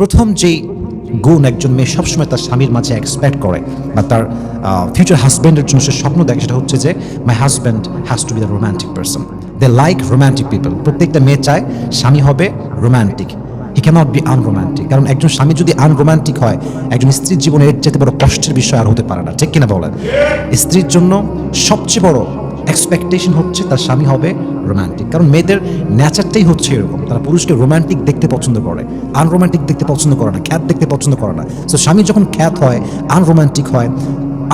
প্রথম যেই গুণ একজন মেয়ে সবসময় তার স্বামীর মাঝে এক্সপেক্ট করে বা তার ফিউচার হাজব্যান্ডের জন্য সে স্বপ্ন দেখে, সেটা হচ্ছে যে my husband has to be the romantic person. They like romantic people. প্রত্যেকটা মেয়ে চায় স্বামী হবে romantic, he can't be unromantic. কারণ একজন স্বামী যদি আনরোম্যান্টিক হয়, একজন স্ত্রীর জীবনে এর চেয়ে বড় কষ্টের বিষয় আর হতে পারে না, ঠিক কিনা বলেন? স্ত্রীর জন্য সবচেয়ে বড় এক্সপেকটেশন হচ্ছে তার স্বামী হবে রোম্যান্টিক। কারণ মেয়েদের নেচারটাই হচ্ছে এরকম, তারা পুরুষকে রোম্যান্টিক দেখতে পছন্দ করে, আনরোম্যান্টিক দেখতে পছন্দ করে না, খ্যাত দেখতে পছন্দ করে না। সো স্বামী যখন খ্যাত হয়, আনরোম্যান্টিক হয়,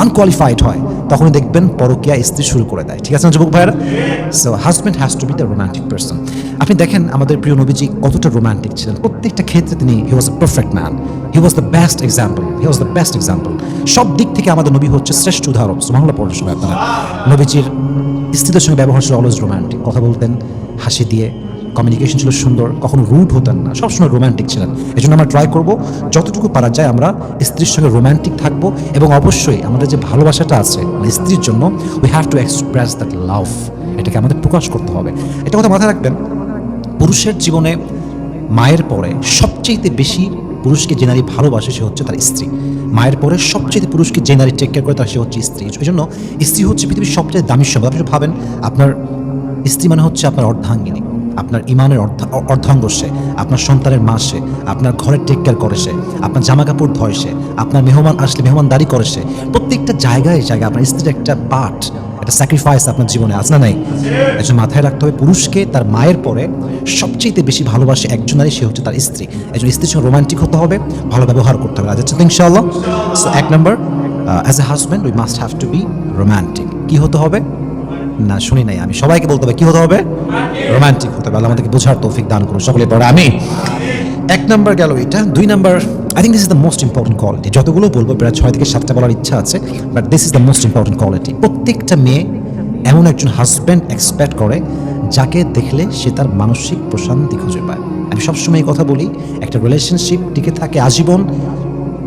আনকোয়ালিফাইড হয়, তখনই দেখবেন পরকীয়া স্ত্রী শুরু করে দেয়। ঠিক আছে না যুবক ভাইয়েরা? So husband has to be the romantic person. আপনি দেখেন আমাদের প্রিয় নবীজি কতটা রোম্যান্টিক ছিলেন। প্রত্যেকটা ক্ষেত্রে তিনি he was a perfect man, he was the best example, he was the best example. সব দিক থেকে আমাদের নবী হচ্ছে শ্রেষ্ঠ উদাহরণ। সুবহানাল্লাহ পড়ার সময় আপনারা নবীজির স্ত্রীদের সঙ্গে ব্যবহার ছিল অলওয়েজ রোম্যান্টিক। কথা বলতেন হাসি দিয়ে, কমিউনিকেশন ছিল সুন্দর, কখনো রুড হতেন না, সবসময় রোম্যান্টিক ছিলেন। এই জন্য আমরা ট্রাই করবো যতটুকু পারা যায় আমরা স্ত্রীর সঙ্গে রোম্যান্টিক থাকবো, এবং অবশ্যই আমাদের যে ভালোবাসাটা আছে মানে স্ত্রীর জন্য, we have to express that love, এটাকে আমাদের প্রকাশ করতে হবে। এটা কথা মাথায় রাখবেন, পুরুষের জীবনে মায়ের পরে সবচেয়ে বেশি পুরুষকে যে নারী ভালোবাসে সে হচ্ছে তার স্ত্রী। মায়ের পরে সবচেয়ে পুরুষকে যে নারী টেক কেয়ার করে তার সে হচ্ছে স্ত্রী। এই জন্য স্ত্রী হচ্ছে পৃথিবীর সবচেয়ে দামি সম্পদ। আপনি ভাবেন, আপনার স্ত্রী মানে হচ্ছে আপনার অর্ধাঙ্গিনী, আপনার ইমানের অর্ধাঙ্গ সে, আপনার সন্তানের মা সে, আপনার ঘরের টেক কেয়ার করে সে, আপনার জামা কাপড় ধয় সে, আপনার মেহমান আসলে মেহমানদারি করে সে। প্রত্যেকটা জায়গায় জায়গায় আপনার স্ত্রীর একটা পার্ট, একটা স্যাক্রিফাইস আপনার জীবনে আছে না নাই? একজন মাথায় রাখতে হবে, পুরুষকে তার মায়ের পরে সবচেয়ে বেশি ভালোবাসে একজন নারী, সে হচ্ছে তার স্ত্রী। একজন স্ত্রীর সঙ্গে রোমান্টিক হতে হবে, ভালো ব্যবহার করতে হবে। আচ্ছা ইনশাআল্লাহ। সো এক নম্বর, as a husband we must have to be romantic. কি হতে হবে? না শুনি নাই, আমি সবাইকে বলতে হবে কি হতে হবে? রোম্যান্টিক হতে হবে। আল্লাহ আমাদেরকে বোঝার তৌফিক দান করুন সকলে পড়ে আমি। এক নাম্বার গেল এটা। দুই number, I think this is the most important quality. যতগুলো বলবো প্রায় 6 থেকে 7টা বলার ইচ্ছা আছে, but this is the most important quality. প্রত্যেকটা মেয়ে এমন একজন হাজব্যান্ড এক্সপেক্ট করে যাকে দেখলে সে তার মানসিক প্রশান্তি খুঁজে পায়। আমি সবসময় এই কথা বলি, একটা রিলেশনশিপ টিকে থাকে আজীবন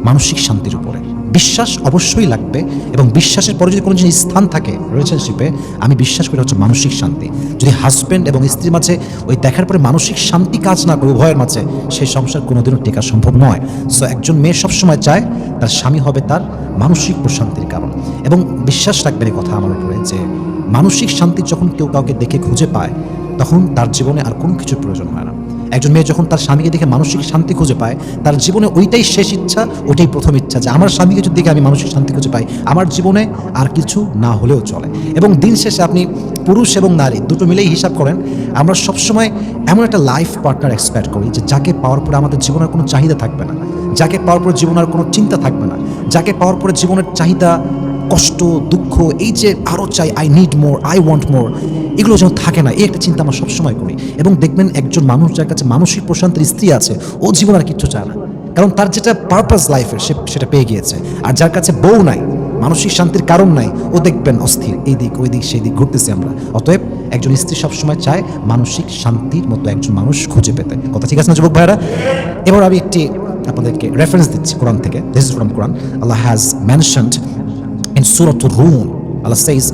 মানসিক শান্তির উপরে। বিশ্বাস অবশ্যই লাগবে, এবং বিশ্বাসের পরে যদি কোনো জিনিস স্থান থাকে রিলেশনশিপে, আমি বিশ্বাস করি হচ্ছে মানসিক শান্তি। যদি হাজব্যান্ড এবং স্ত্রীর মাঝে ওই দেখার পরে মানসিক শান্তি কাজ না করে উভয়ের মাঝে, সেই সংসার কোনোদিনও টেকা সম্ভব নয়। সো একজন মেয়ে সবসময় চায় তার স্বামী হবে তার মানসিক প্রশান্তির কারণ। এবং বিশ্বাস রাখবেন এই কথা আমার উপরে, যে মানসিক শান্তি যখন কেউ কাউকে দেখে খুঁজে পায়, তখন তার জীবনে আর কোনো কিছুর প্রয়োজন হয় না। একজন মেয়ে যখন তার স্বামীকে দেখে মানসিক শান্তি খুঁজে পায়, তার জীবনে ওইটাই শেষ ইচ্ছা, ওইটাই প্রথম ইচ্ছা, যে আমার স্বামীকে যদি দেখে আমি মানসিক শান্তি খুঁজে পাই, আমার জীবনে আর কিছু না হলেও চলে। এবং দিন শেষে আপনি পুরুষ এবং নারী দুটো মিলেই হিসাব করেন, আমরা সবসময় এমন একটা লাইফ পার্টনার এক্সপেক্ট করি যে যাকে পাওয়ার পরে আমাদের জীবনের কোনো চাহিদা থাকবে না, যাকে পাওয়ার পরে জীবনের কোনো চিন্তা থাকবে না, যাকে পাওয়ার পরে জীবনের চাহিদা, কষ্ট, দুঃখ, এই যে আরও চাই, I need more, I want মোর, এগুলো যেন থাকে না, এই একটা চিন্তা আমরা সবসময় করি। এবং দেখবেন একজন মানুষ যার কাছে মানসিক প্রশান্তির স্ত্রী আছে, ও জীবন আর কিচ্ছু চায় না, কারণ তার যেটা পারপাস লাইফের সে সেটা পেয়ে গিয়েছে। আর যার কাছে বউ নাই, মানসিক শান্তির কারণ নাই, ও দেখবেন অস্থির, এই দিক ওই দিক সেই দিক ঘুরতেছি আমরা। অতএব একজন স্ত্রী সবসময় চায় মানসিক শান্তির মতো একজন মানুষ খুঁজে পেতে। কথা ঠিক আছে না যুবক ভাইরা? এবার আমি একটি আপনাদেরকে রেফারেন্স দিচ্ছি কোরআন থেকে। This is from Quran. Allah has mentioned in Surah Ar-Rum, Allah says,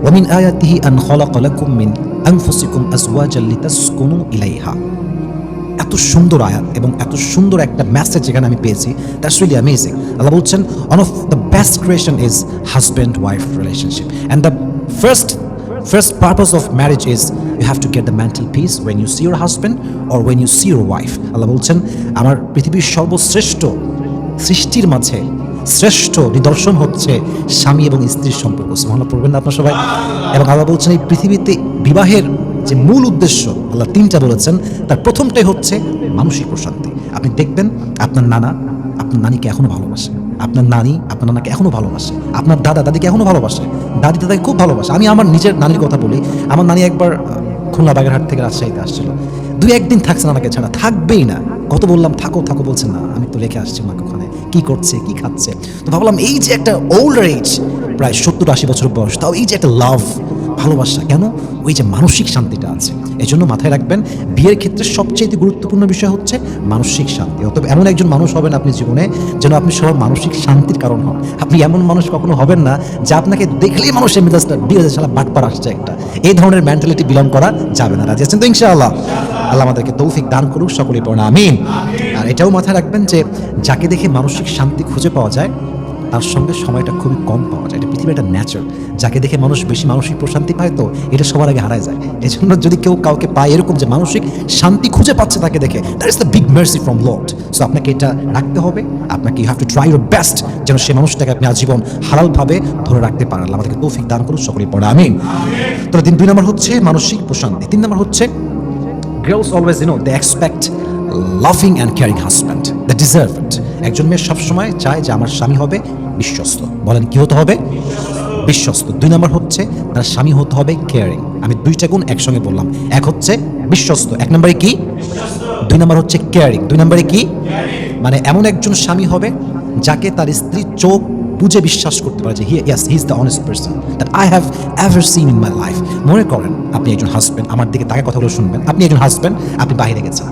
وَمِنْ آيَاتِهِ أَنْ خَلَقَ لَكُم مِّنْ أَنفُسِكُمْ أَزْوَاجًا لِتَسْكُنُوا إِلَيْهَا। এত সুন্দর আয়াত এবং এত সুন্দর একটা মেসেজ যেখানে আমি পেয়েছি, দ্যাটস রিয়েলি অ্যামেজিং। আল্লাহ বলছেন, one of the best creation is husband wife relationship, and the first purpose of marriage is you have to get the mental peace when you see your husband or when you see your wife. আল্লাহ বলছেন, আমার পৃথিবীর সর্বশ্রেষ্ঠ সৃষ্টির মাঝে শ্রেষ্ঠ নিদর্শন হচ্ছে স্বামী এবং স্ত্রীর সম্পর্ক। সুবহানাল্লাহ পড়বেন না আপনার সবাই? এবং আল্লাহ বলছেন, এই পৃথিবীতে বিবাহের যে মূল উদ্দেশ্য আল্লাহ 3টা বলেছেন, তার প্রথমটাই হচ্ছে মানসিক প্রশান্তি। আপনি দেখবেন আপনার নানা আপনার নানিকে এখনো ভালোবাসে, আপনার নানি আপনার নানাকে এখনো ভালোবাসে, আপনার দাদা দাদিকে এখনো ভালোবাসে, দাদি দাদাকে খুব ভালোবাসে। আমি আমার নিজের নানির কথা বলি, আমার নানি একবার খুলনা বাগেরহাট থেকে রাজশাহীতে আসছিল, 2-1 দিন থাকছে নানাকে ছাড়া, থাকবেই না। কত বললাম থাকো থাকো, বলছেন না, আমি তো রেখে আসছি মাকে ওখানে, কি করছে কি খাচ্ছে। তো ভাবলাম এই যে একটা ওল্ডার এজ, প্রায় 70-80 বছর বয়স, তাও এই যে একটা লাভ, ভালোবাসা। কেন? ওই যে মানসিক শান্তিটা আছে। এই জন্য মাথায় রাখবেন, বিয়ের ক্ষেত্রে সবচেয়ে গুরুত্বপূর্ণ বিষয় হচ্ছে মানসিক শান্তি। অতএব এমন একজন মানুষ হবেন আপনি জীবনে যেন আপনি সবার মানসিক শান্তির কারণ হন। আপনি এমন মানুষ কখনো হবেন না যে আপনাকে দেখলেই মানুষের মেজাজটা বিয়ে শালা বাটপার আসছে একটা, এই ধরনের মেন্টালিটি বিলং করা যাবে না। রাজি আছেন তো ইনশাআল্লাহ? আল্লাহ আমাদেরকে তৌফিক দান করুক, সকলেই পড়না আমিন। আর এটাও মাথায় রাখবেন যে যাকে দেখে মানসিক শান্তি খুঁজে পাওয়া যায় তার সঙ্গে সময়টা খুবই কম পাওয়া যায়। এটা পৃথিবীর একটা ন্যাচার। যাকে দেখে মানুষ বেশি মানসিক প্রশান্তি পায় তো এটা সবার আগে হারায় যায়। এই জন্য যদি কেউ কাউকে পায় এরকম যে মানসিক শান্তি খুঁজে পাচ্ছে তাকে দেখে, that is the big mercy from lord. So আপনাকে এটা রাখতে হবে, আপনাকে you have to try your best যেন সেই মানুষটাকে আপনি আজীবন হালালভাবে ধরে রাখতে পারেন। আল্লাহ আমাদেরকে তৌফিক দান করুন, সকলেই পড়ে আমিন। তাহলে 2 নম্বর হচ্ছে মানসিক প্রশান্তি। 3 নম্বর হচ্ছে girls always, they expect loving and caring husband. They deserve it. একজন মেয়ে সবসময় চায় যে আমার স্বামী হবে বিশ্বস্ত। বলেন কি হতে হবে? বিশ্বস্ত। 2 নম্বর হচ্ছে তার স্বামী হতে হবে কেয়ারিং। আমি 2টা গুণ একসঙ্গে বললাম। এক হচ্ছে বিশ্বস্ত, 1 নম্বরে কি? 2 নম্বর হচ্ছে কেয়ারিং। 2 নম্বরে কি? মানে এমন একজন স্বামী হবে যাকে তার স্ত্রী চোখ বুঝে বিশ্বাস করতে পারে যে he is the honest person that I have ever seen in my life. মনে করেন আপনি একজন হাজব্যান্ড, আমার দিকে তাকে কথাগুলো শুনবেন। আপনি একজন হাজব্যান্ড, আপনি বাইরে গেছেন,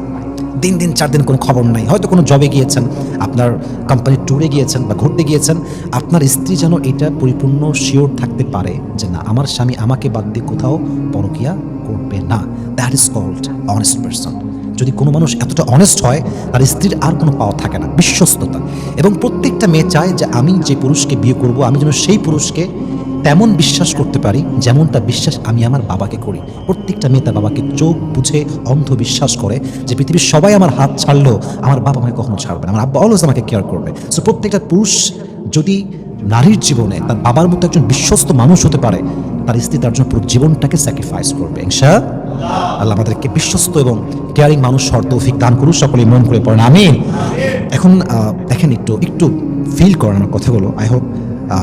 3 দিন কোনো খবর নাই, হয়তো কোনো জবে গিয়েছেন, আপনার কোম্পানির ট্যুরে গিয়েছেন বা ঘুরতে গিয়েছেন। আপনার স্ত্রী যেন এটা পরিপূর্ণ শিওর থাকতে পারে যে না, আমার স্বামী আমাকে বাদ দিয়ে কোথাও পরকীয়া করবে না। That is called honest person. যদি কোনো মানুষ এতটা অনেস্ট হয় তার স্ত্রীর আর কোনো পাওয়া থাকে না, বিশ্বস্ততা। এবং প্রত্যেকটা মেয়ে চায় যে আমি যে পুরুষকে বিয়ে করব আমি যেন সেই পুরুষকে তেমন বিশ্বাস করতে পারি যেমনটা বিশ্বাস আমি আমার বাবাকে করি। প্রত্যেকটা মেয়ে তার বাবাকে চোখ বুঝে অন্ধ বিশ্বাস করে যে পৃথিবীর সবাই আমার হাত ছাড়লেও আমার বাবা আমাকে কখনো ছাড়বে না, আমার আব্বা অলওয়েজ আমাকে কেয়ার করবে। সো প্রত্যেকটা পুরুষ যদি নারীর জীবনে তার বাবার মতো একজন বিশ্বস্ত মানুষ হতে পারে, তার স্ত্রী তার জন্য পুরো জীবনটাকে স্যাক্রিফাইস করবে ইনশাআল্লাহ। আল্লাহ আমাদেরকে বিশ্বস্ত এবং কেয়ারিং মানুষ হওয়ার তৌফিক দান করুন, সকলেই মন করে পড়েন আমিন। এখন দেখেন, একটু ফিল করেন আমার কথাগুলো। I hope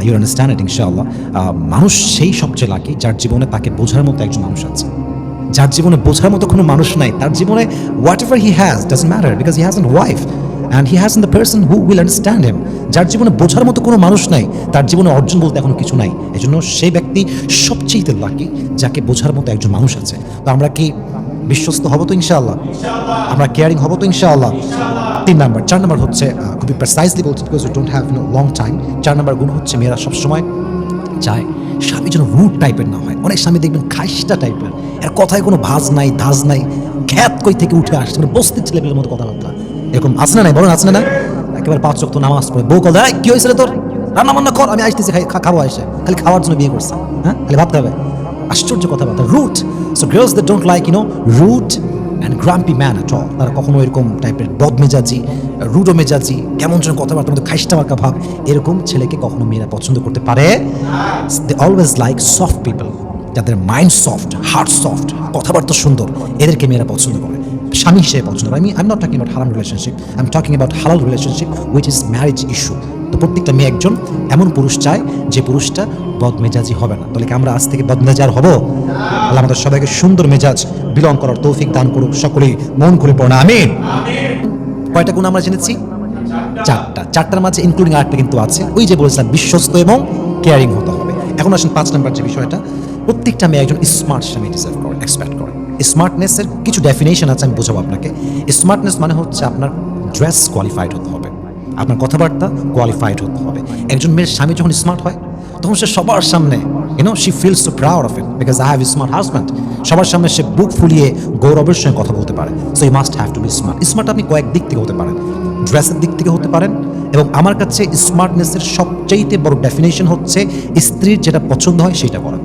you understand it ইনশাআল্লাহ। মানুষ সেই সবচেয়ে লাকি যার জীবনে তাকে বোঝার মতো একজন মানুষ আছে। যার জীবনে বোঝার মতো কোনো মানুষ নাই, তার জীবনে what ever he has doesn't matter because he has N wife and he has the person who will understand হিম। যার জীবনে বোঝার মতো কোনো মানুষ নাই, তার জীবনে অর্জন বলতে এখনো কিছু নাই। এই জন্য সেই ব্যক্তি সবচেয়ে লাকি যাকে বোঝার মতো একজন মানুষ আছে। তো আমরা কি বিশ্বস্ত হব তো ইনশাআল্লাহ? আমরা কেয়ারিং হব তো ইনশাআল্লাহ? 3 নাম্বার। 4 নাম্বার হচ্ছে খুবই প্রেসাইজলি বলছি because you don't have long time. 4 number গুণ হচ্ছে মেয়েরা সবসময় চায় স্বামী যেন রুড টাইপের না হয়। অনেক স্বামী দেখবেন খাইস্টা টাইপের, এর কথায় কোনো ভাজ নাই ধাজ নাই, খ্যাত কই থেকে উঠে আসছে, মানে বস্তির ছেলেপেলের মতো কথাবার্তা। এরকম আছে না নাই? বলেন আছে না? একেবারে 5 ওয়াক্ত নামাজ পড়ে বউ কল, কি হয়েছিল তোর, রান্না বান্না কর, আমি আসতেছি খাবো। আসে খালি খাওয়ার জন্য বিয়ে করছে, হ্যাঁ, খালি ভাবতে হবে। আশ্চর্য কথাবার্তা, rude. So girls that don't like rude and grumpy man at all, তারা কখনো এরকম টাইপের বদমেজাজি, রুডো মেজাজি, কেমন যেন কথাবার্তার মধ্যে খাইস্টা মার্কা ভাব, এরকম ছেলেকে কখনো মেয়েরা পছন্দ করতে পারে। They always like soft people, যাদের মাইন্ড সফট, হার্ট সফট, কথাবার্তা সুন্দর, এদেরকে মেয়েরা পছন্দ করে, স্বামী হিসেবে পছন্দ করে। I am not talking about হারাম relationship, I am talking about হালাল relationship which is marriage issue. তো প্রত্যেকটা মেয়ে একজন এমন পুরুষ চায় যে পুরুষটা বদমেজাজি হবে না। তাহলে কি আমরা আজ থেকে বদমেজাজ আর হব? আল্লাহ আমাদের সবাইকে সুন্দর মেজাজ বিলং করার তৌফিক দান করুক, সকলেই মন খুলে পড়না আমিন। কয়টা গুণ আমরা জেনেছি? 4টা। 4টার মাঝে ইনক্লুডিং আরেকটা কিন্তু আছে, ওই যে বলেছিলাম বিশ্বস্ত এবং কেয়ারিং হতে হবে। এখন আসেন 5 নাম্বার যে বিষয়টা, প্রত্যেকটা মেয়ে একজন স্মার্ট স্বামী ডিজার্ভ করে, এক্সপেক্ট করে। স্মার্টনেসের কিছু ডেফিনেশন আছে, আমি বোঝাবো আপনাকে। স্মার্টনেস মানে হচ্ছে আপনার ড্রেস কোয়ালিফাইড হতে হবে, আপনার কথাবার্তা কোয়ালিফাইড হতে হবে। একজন মেয়ের স্বামী যখন স্মার্ট হয় তখন সে সবার সামনে she feels so proud of it because I have a smart husband. সবার সামনে সে বুক ফুলিয়ে গৌরবের সঙ্গে কথা বলতে পারে। So you must have to be smart. Smart আপনি কয়েক দিক থেকে হতে পারেন, ড্রেসের দিক থেকে হতে পারেন, এবং আমার কাছে স্মার্টনেসের সবচেয়ে বড় ডেফিনেশন হচ্ছে স্ত্রীর যেটা পছন্দ হয় সেটা করা,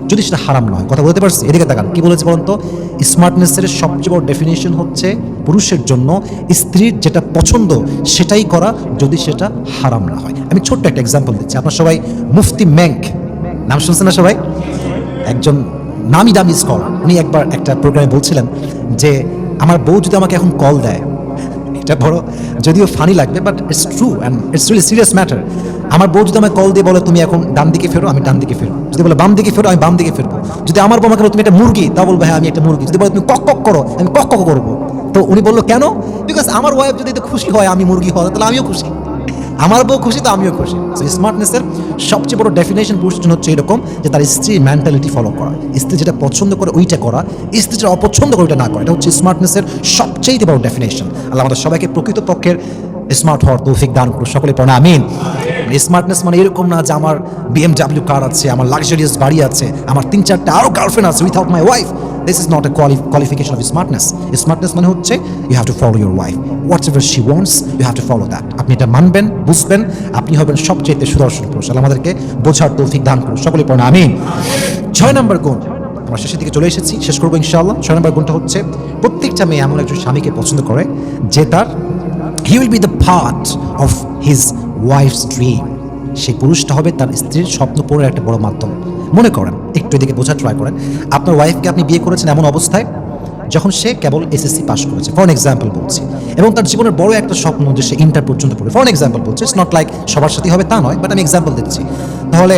যদি সেটা হারাম নয়। কথা বলতে পারছি? এদিকে তাকান, কি বলেছে বলুন তো? স্মার্টনেসের সবচেয়ে বড় ডেফিনেশন হচ্ছে পুরুষের জন্য স্ত্রীর যেটা পছন্দ সেটাই করা, যদি সেটা হারাম না হয়। আমি ছোট্ট একটা এক্সাম্পল দিচ্ছি। আপনার সবাই মুফতি মেঙ্ক নাম শুনছেন না সবাই? একজন নামি দামি স্কলার। উনি একবার একটা প্রোগ্রামে বলছিলেন যে আমার বউ যদি আমাকে এখন কল দেয়, এটা বড় যদিও ফানি লাগবে but it's true and it's really serious matter. আমার বউ যদি আমাকে কল দিয়ে বলে তুমি এখন ডান দিকে ফেরো, আমি ডান দিকে ফেরো। যদি বলে বাম দিকে ফেরো, আমি বাম দিকে ফেরবো। যদি আমার বউ আমাকে বলে তুমি একটা মুরগি, তা বলবো হ্যাঁ আমি একটা মুরগি। যদি বলে তুমি কক কক করো, আমি কক কক করবো। তো উনি বললো কেন? বিকজ আমার ওয়াইফ যদি খুশি হয় আমি মুরগি হওয়া, তাহলে আমিও খুশি। আমার বউ খুশি তো আমিও খুশি। সো স্মার্টনেসের সবচেয়ে বড় ডেফিনেশন পুরুষের জন্য হচ্ছে এরকম যে তার স্ত্রীর মেন্টালিটি ফলো করা, স্ত্রী যেটা পছন্দ করে ওইটা করা, স্ত্রী যেটা অপছন্দ করে ওইটা না করা। এটা হচ্ছে স্মার্টনেসের সবচেয়ে বড় ডেফিনেশন। আল্লাহ আমাদের সবাইকে প্রকৃতপক্ষের স্মার্ট হওয়ার তৌফিক দান করুন, সকলে পড়ে আমিন। স্মার্টনেস মানে এরকম না যে আমার BMW কার আছে, আমার লাক্সারিয়াস বাড়ি আছে, আমার 3-4টা আরও গার্লফ্রেন্ড আছে without my wife. This is not a qualification of smartness. Smartness মানে হচ্ছে you have to follow your wife, whatsoever she wants you have to follow that. আপনি এটা মানবেন, বুঝবেন, আপনি হবেন সবচেয়ে সুদর্শন পুরুষ। আল্লাহ আমাদেরকে বোঝার তৌফিক দান করুন, সকলে পড়ে আমিন। 6 নম্বর গুণ, আমরা শেষের দিকে চলে এসেছি, শেষ করবো ইনশাআল্লাহ। 6 নম্বর গুণটা হচ্ছে প্রত্যেকটা মেয়ে এমন একজন স্বামীকে পছন্দ করে যে তার he will be the part of his wife's dream. সেই পুরুষটা হবে তার স্ত্রীর স্বপ্ন পূরণের একটা বড় মাধ্যম। মনে করেন, একটু এদিকে বোঝার ট্রাই করেন, আপনার ওয়াইফকে আপনি বিয়ে করেছেন এমন অবস্থায় যখন সে কেবল SSC পাস করেছে, ফর এক্সাম্পল বলছি, এবং তার জীবনের বড় একটা স্বপ্ন যে সে ইন্টার পর্যন্ত পড়ে, ফর এক্সাম্পল বলছি, ইটস নট লাইক সবার সাথেই হবে তা নয়, বাট আমি এক্সাম্পল দিচ্ছি। তাহলে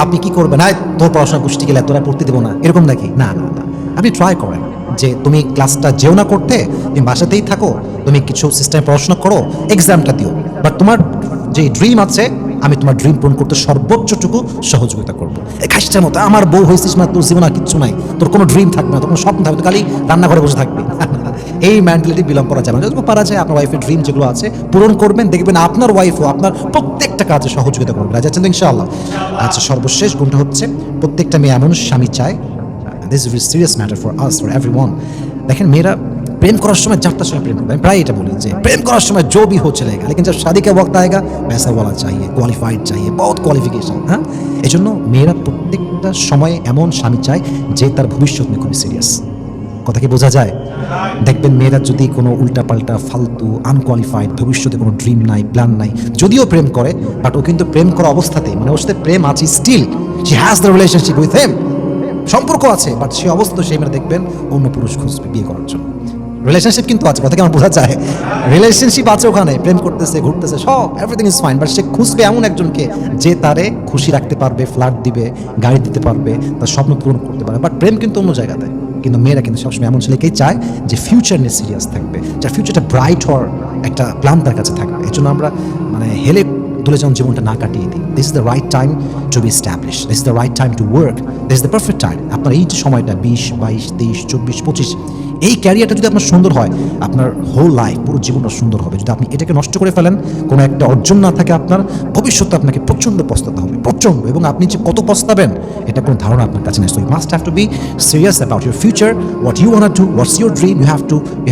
আপনি কি করবেন? তোর পড়াশোনা গোষ্ঠী গেলে তোরা পড়তে দেবো না, এরকম নাকি? না না না, আপনি ট্রাই করেন যে তুমি ক্লাসটা যেও না করতে, তুমি বাসাতেই থাকো, তুমি কিছু সিস্টেমে পড়াশোনা করো, এক্সামটা দিও, বাট তোমার যে ড্রিম আছে আমি তোমার ড্রিম পূরণ করতে সর্বোচ্চটুকু সহযোগিতা করবো। এই খাসটার মতো আমার বউ হয়েছিস না, তোর জীবন আর কিচ্ছু নাই, তোর কোনো ড্রিম থাকবে না, তোর কোনো স্বপ্ন থাকবে না, খালি রান্নাঘরে বসে থাকবে। এই মেন্টালিটি বিলং করা যাবে না। যতটুকু পারা যায় আপনার ওয়াইফের ড্রিম যেগুলো আছে পূরণ করবেন, দেখবেন আপনার ওয়াইফও আপনার প্রত্যেকটা কাজে সহযোগিতা করবে। রাজি আছেন তো ইনশাআল্লাহ? আচ্ছা, সর্বশেষ গুণটা হচ্ছে প্রত্যেকটা মেয়ে এমন স্বামী চায়, this is serious matter for us, for everyone. দেখেন, মেয়েরা प्रेम करार समय जाता समय प्रेम करता है, प्राय এটা বলি যে প্রেম করার সময় जो भी हो चलेगा, लेकिन जब शादी का वक्त आएगा पैसा वाला चाहिए, क्वालिफाइड चाहिए, बहुत क्वालिफिकेशन। হ্যাঁ, এজন্য মেয়েরা প্রত্যেকটা সময় এমন স্বামী চায় যে তার ভবিষ্যৎ নিয়ে খুবই সিরিয়াস। কথা কি বোঝা যায়? দেখবেন মেয়েরা যদি কোনো উল্টাপাল্টা ফালতু আনকোয়ালিফাইড, ভবিষ্যতে কোনো ড্রিম নাই, প্ল্যান নাই, যদিও প্রেম করে, বাট ও কিন্তু প্রেম করা অবস্থাতেই, মানে ওর সাথে প্রেম আছে, still she has the relationship with him, সম্পর্ক আছে, বাট সে অবস্থা সেই মেয়েরা দেখবেন অন্য পুরুষ খুঁজবে বিয়ে করার জন্য। রিলেশনশিপ কিন্তু আছে, কথা কি আমার বোঝা যায়? রিলেশনশিপ আছে, ওখানে প্রেম করতেছে, ঘুরতেছে, সব এভরিথিং ইজ ফাইন, বাট সে খুঁজবে এমন একজনকে যে তারে খুশি রাখতে পারবে, ফ্ল্যাট দিবে, গাড়ি দিতে পারবে, তার স্বপ্ন পূরণ করতে পারবে। বাট প্রেম কিন্তু অন্য জায়গাতে। কিন্তু মেয়েরা কিন্তু সবসময় এমন ছেলেকেই চায় যে ফিউচার নিয়ে সিরিয়াস থাকবে, যার ফিউচারটা ব্রাইট হওয়ার একটা প্ল্যান তার কাছে থাকবে। এই জন্য আমরা মানে হেলে দুলে যেমন জীবনটা না কাটিয়ে দিই। This is the right time to be establish, this is the right time to work, this is the perfect time. আপনার এই যে সময়টা 20, 22, 23, 24, 25, এই ক্যারিয়ারটা যদি আপনার সুন্দর হয়, আপনার হোল লাইফ, পুরো জীবনটা সুন্দর হবে। যদি আপনি এটাকে নষ্ট করে ফেলেন, কোনো একটা অর্জন না থাকে আপনার, ভবিষ্যতে আপনাকে প্রচণ্ড পস্তাতে হবে, প্রচণ্ড। এবং আপনি যে কত পস্তাবেন এটা কোনো ধারণা আপনার কাছে নেই। So you must have to be serious about your future, what you want to do, what's your dream, you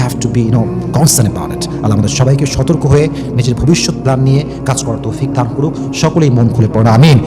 have to be concern about it. আল্লাহ আমাদের সবাইকে সতর্ক হয়ে নিজের ভবিষ্যৎ প্ল্যান নিয়ে কাজ করার তৌফিক দান করুক। সকলেই মন খুলে পড়া আমিন।